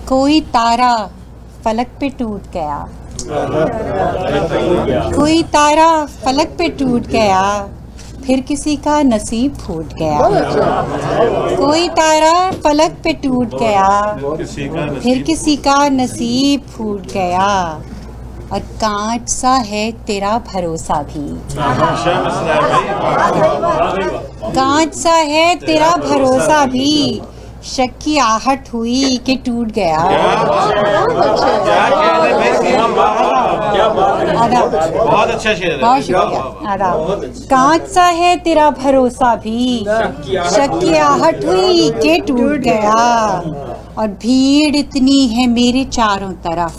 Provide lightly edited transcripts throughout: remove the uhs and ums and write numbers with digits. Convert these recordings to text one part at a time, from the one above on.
कोई तारा फलक पे टूट गया, कोई तारा फलक पे टूट गया, फिर किसी का नसीब फूट गया। कोई तारा फलक पे टूट गया, फिर किसी का नसीब फूट गया। और कांच सा है तेरा भरोसा भी, कांच सा है तेरा भरोसा भी, शक की आहट हुई कि टूट गया। बहुत अच्छा शेर है, बहुत शुक्रिया। कांच सा है तेरा भरोसा भी, शक की आहट हुई कि टूट गया। और भीड़ इतनी है मेरे चारों तरफ,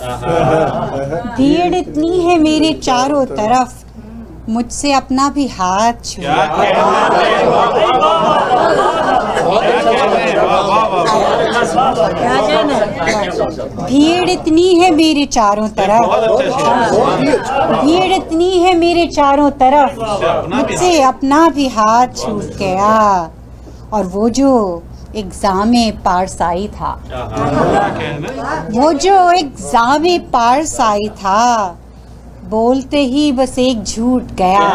भीड़ इतनी है मेरे चारों तरफ, मुझसे अपना भी हाथ छूटा। भीड़ इतनी है मेरे चारों तरफ, भीड़ इतनी है मेरे चारों तरफ, मुझसे अपना भी हाथ छूट गया। और वो जो एग्जाम पारसाई था, वो जो एग्जाम पारसाई था, बोलते ही बस एक झूठ गया।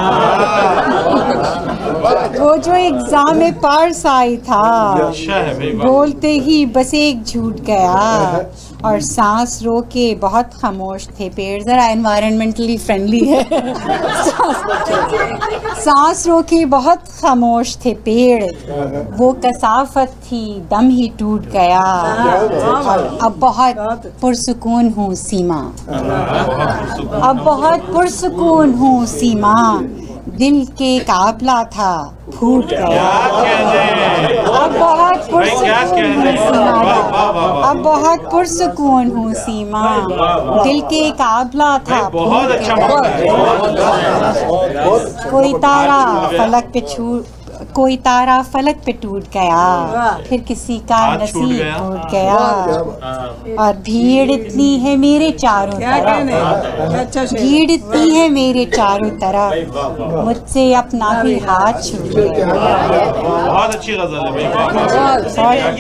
वो जो एग्जाम पारसाई था, बोलते ही बस एक झूठ गया। और सांस रोके बहुत खामोश थे पेड़, जरा एनवायरमेंटली फ्रेंडली है। सांस रोके बहुत खामोश थे पेड़, वो कसाफत थी दम ही टूट गया। अब बहुत पुरसुकून हूँ सीमा, अब बहुत पुरसुकून हूँ सीमा, दिल के काबला था फूट गया। अब बहुत पुरसुकून हूँ सीमा, अब बहुत पुरसुकून हूँ सीमा, दिल के काबला था फूट गया। कोई तारा फलक पे कोई तारा फलक पे टूट गया, फिर किसी का नसीब टूट गया। और भीड़ इतनी है मेरे चारों तरफ, भीड़ इतनी है मेरे चारों तरफ, मुझसे अपना भी हाथ छूट गया। बहुत अच्छी गजल है भाई।